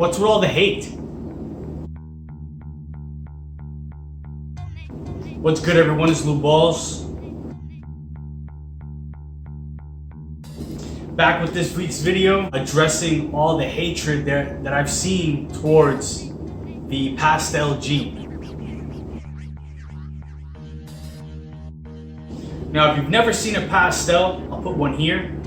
What's with all the hate? What's good, everyone? It's Ballz. Back with this week's video, addressing all the hatred that I've seen towards the Pastel G. Now, if you've never seen a Pastel, I'll put one here.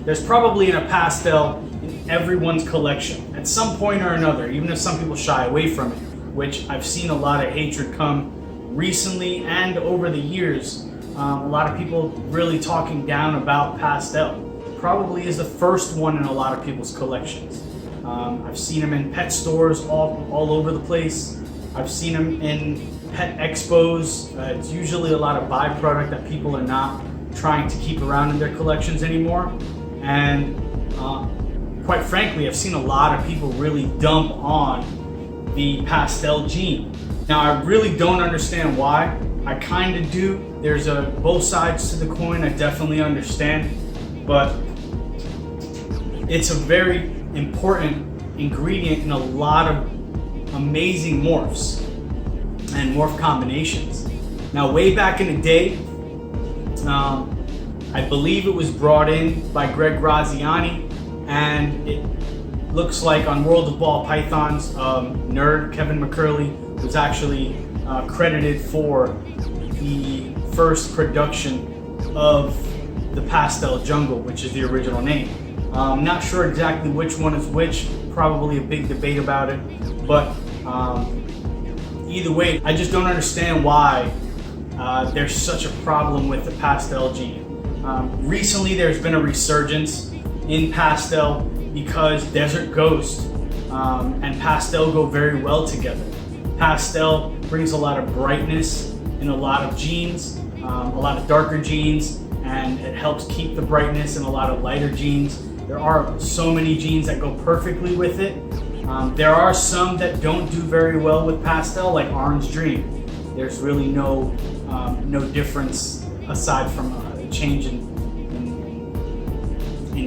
There's probably a Pastel in everyone's collection at some point or another, even if some people shy away from it, which I've seen a lot of hatred come recently and over the years. A lot of people really talking down about Pastel. Probably is the first one in a lot of people's collections. I've seen them in pet stores all over the place. I've seen them in pet expos. It's usually a lot of byproduct that people are not trying to keep around in their collections anymore. And quite frankly, I've seen a lot of people really dump on the Pastel gene. Now, I really don't understand why. I kind of do. There's both sides to the coin. I definitely understand, but it's a very important ingredient in a lot of amazing morphs and morph combinations. Now, way back in the day, I believe it was brought in by Greg Graziani, and it looks like on World of Ball Pythons, nerd Kevin McCurley was actually credited for the first production of the Pastel Jungle, which is the original name. I'm not sure exactly which one is which, probably a big debate about it, but either way, I just don't understand why there's such a problem with the Pastel gene. Recently, there's been a resurgence in Pastel because Desert Ghost and Pastel go very well together. Pastel brings a lot of brightness in a lot of genes, a lot of darker genes, and it helps keep the brightness in a lot of lighter genes. There are so many genes that go perfectly with it. There are some that don't do very well with Pastel, like Orange Dream. There's really no difference aside from a change in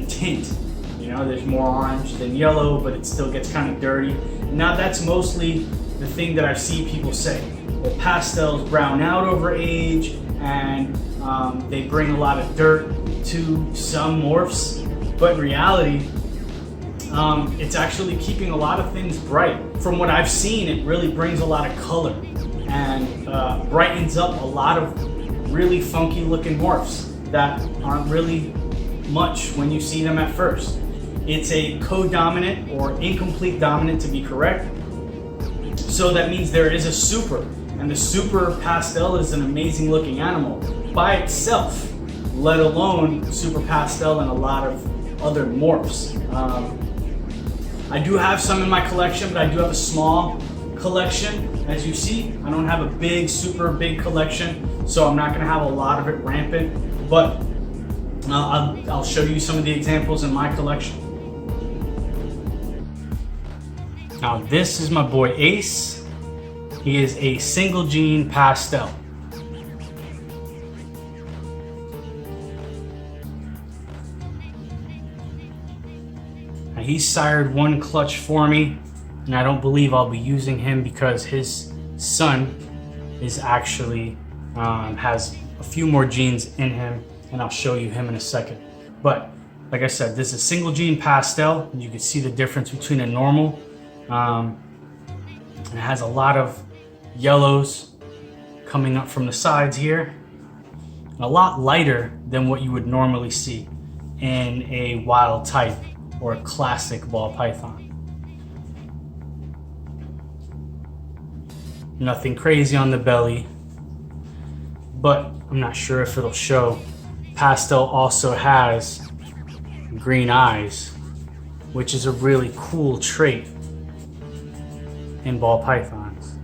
tint. You know, there's more orange than yellow, but it still gets kind of dirty. Now, that's mostly the thing that I see people say. The pastels brown out over age, and they bring a lot of dirt to some morphs. But in reality, it's actually keeping a lot of things bright. From what I've seen, it really brings a lot of color and brightens up a lot of really funky looking morphs that aren't really much when you see them at first. It's a co-dominant or incomplete dominant, to be correct. So that means there is a super, and the super Pastel is an amazing looking animal by itself, let alone super Pastel and a lot of other morphs. I do have some in my collection, but I do have a small collection. As you see, I don't have a big, super big collection, so I'm not gonna have a lot of it rampant, but I'll show you some of the examples in my collection. Now, this is my boy Ace. He is a single gene Pastel. Now, he sired one clutch for me, and I don't believe I'll be using him because his son is actually has a few more genes in him, and I'll show you him in a second. But like I said, this is a single gene Pastel, and you can see the difference between a normal. And it has a lot of yellows coming up from the sides here, and a lot lighter than what you would normally see in a wild type or a classic ball python. Nothing crazy on the belly, but I'm not sure if it'll show. Pastel also has green eyes, which is a really cool trait in ball pythons.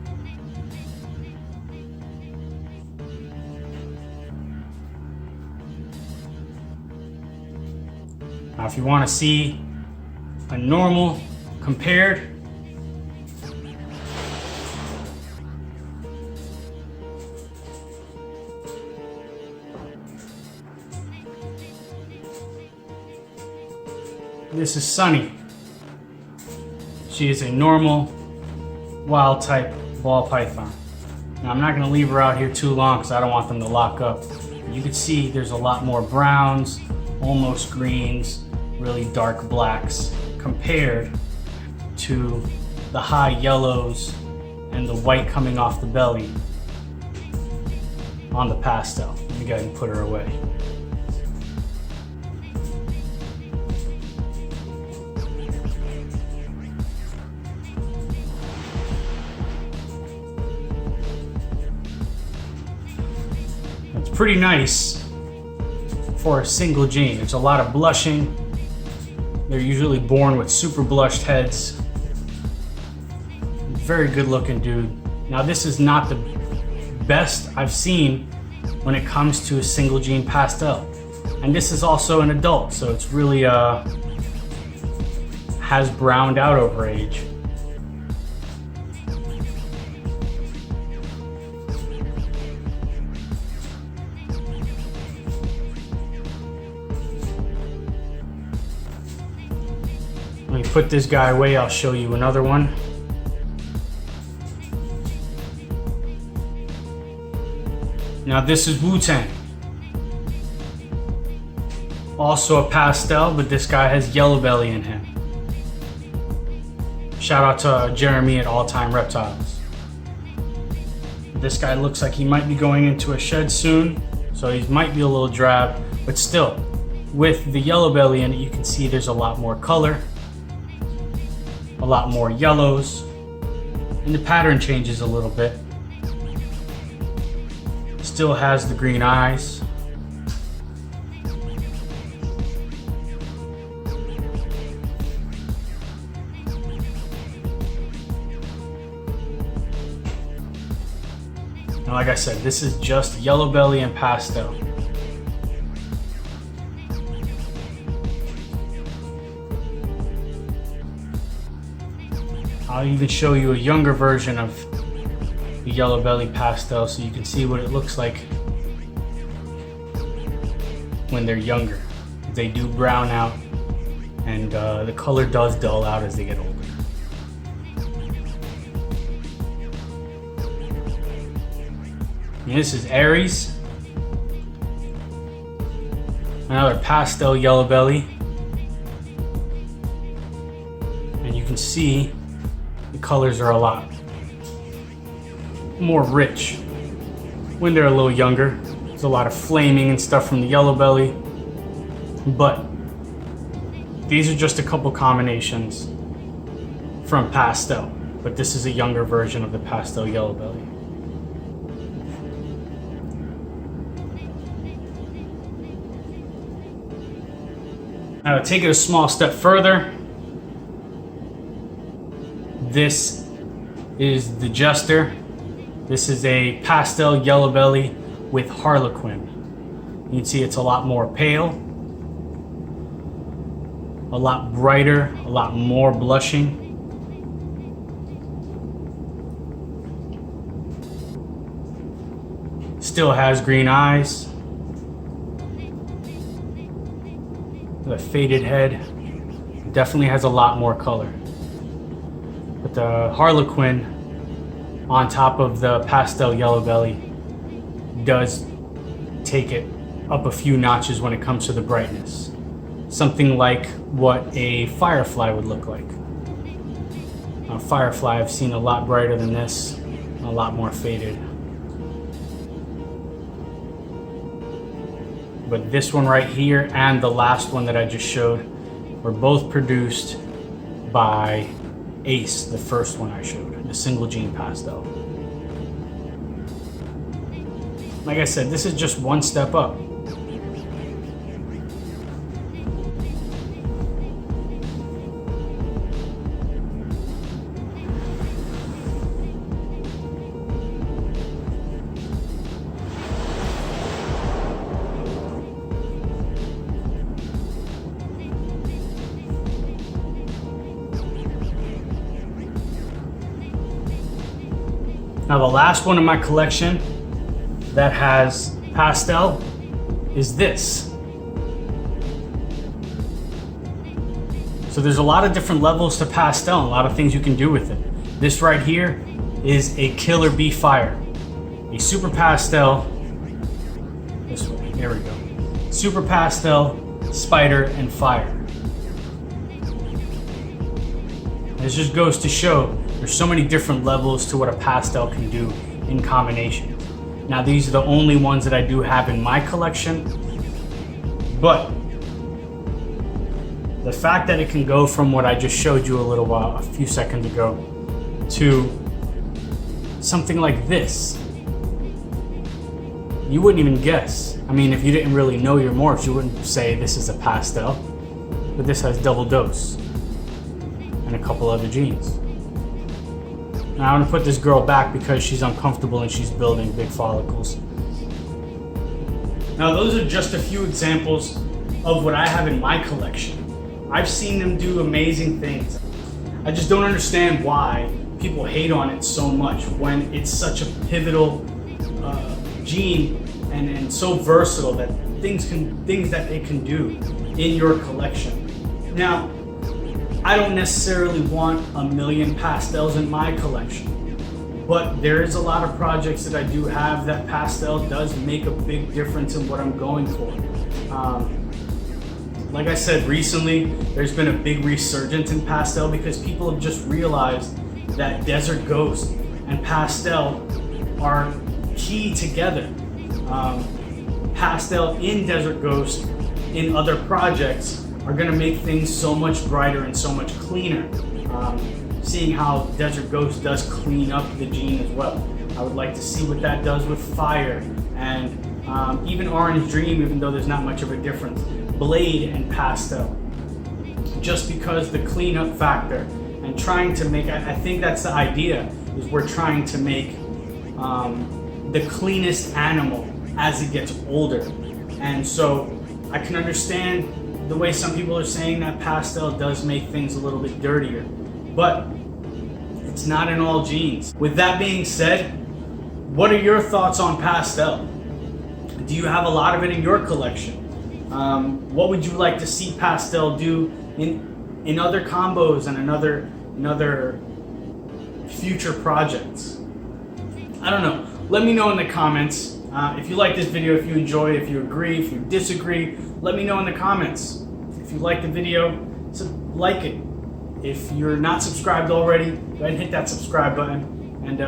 Now, if you want to see a normal compared, This is Sunny. She is a normal, wild type ball python. Now I'm not gonna leave her out here too long because I don't want them to lock up. You can see there's a lot more browns, almost greens, really dark blacks compared to the high yellows and the white coming off the belly on the Pastel. Let me go ahead and put her away. It's pretty nice for a single gene. There's a lot of blushing. They're usually born with super blushed heads. Very good looking dude. Now this is not the best I've seen when it comes to a single gene Pastel. And this is also an adult, so it's really has browned out over age. Let me put this guy away, I'll show you another one. Now this is Wu-Tang. Also a Pastel, but this guy has yellow belly in him. Shout out to Jeremy at All Time Reptiles. This guy looks like he might be going into a shed soon, so he might be a little drab, but still, with the yellow belly in it, you can see there's a lot more color, a lot more yellows, and the pattern changes a little bit. Still has the green eyes. And like I said, this is just yellow belly and Pastel. I'll even show you a younger version of the yellow belly Pastel so you can see what it looks like when they're younger. They do brown out and the color does dull out as they get older. And this is Aries, another Pastel yellow belly, and you can see the colors are a lot more rich when they're a little younger. There's a lot of flaming and stuff from the yellow belly, but these are just a couple combinations from Pastel, but this is a younger version of the Pastel yellow belly. Now to take it a small step further, this is the Jester. This is a Pastel yellow belly with Harlequin. You can see it's a lot more pale, a lot brighter, a lot more blushing. Still has green eyes, the faded head. Definitely has a lot more color. But the Harlequin on top of the Pastel yellow belly does take it up a few notches when it comes to the brightness. Something like what a Firefly would look like. A Firefly I've seen a lot brighter than this, a lot more faded. But this one right here and the last one that I just showed were both produced by Ace, the first one I showed, the single gene Pastel. Like I said, this is just one step up. Now the last one in my collection that has Pastel is this. So there's a lot of different levels to Pastel, a lot of things you can do with it. This right here is a Killer Bee Fire. A Super Pastel, this way, there we go. Super Pastel, Spider, and Fire. This just goes to show there's so many different levels to what a pastel can do in combination. Now these are the only ones that I do have in my collection, but the fact that it can go from what I just showed you a few seconds ago to something like this, you wouldn't even guess. I mean, if you didn't really know your morphs, you wouldn't say this is a pastel, but this has double dose and a couple other genes. Now I'm gonna put this girl back because she's uncomfortable and she's building big follicles. Now those are just a few examples of what I have in my collection. I've seen them do amazing things. I just don't understand why people hate on it so much when it's such a pivotal gene and so versatile that things that it can do in your collection. Now, I don't necessarily want a million pastels in my collection, but there is a lot of projects that I do have that pastel does make a big difference in what I'm going for. Like I said, recently, there's been a big resurgence in pastel because people have just realized that Desert Ghost and pastel are key together. Pastel in Desert Ghost in other projects are going to make things so much brighter and so much cleaner. Seeing how Desert Ghost does clean up the gene as well. I would like to see what that does with Fire and even Orange Dream, even though there's not much of a difference. Blade and Pastel. Just because the cleanup factor and trying to make, I think that's the idea, is we're trying to make the cleanest animal as it gets older. And so I can understand the way some people are saying that pastel does make things a little bit dirtier, but it's not in all genes. With that being said, what are your thoughts on pastel? Do you have a lot of it in your collection? What would you like to see pastel do in other combos and in other future projects? I don't know. Let me know in the comments. If you like this video, if you enjoy, if you agree, if you disagree, let me know in the comments. If you like the video, like it. If you're not subscribed already, go ahead and hit that subscribe button and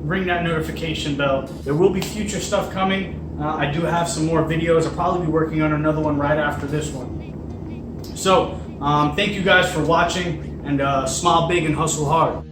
ring that notification bell. There will be future stuff coming. I do have some more videos. I'll probably be working on another one right after this one. So, thank you guys for watching, and smile big and hustle hard.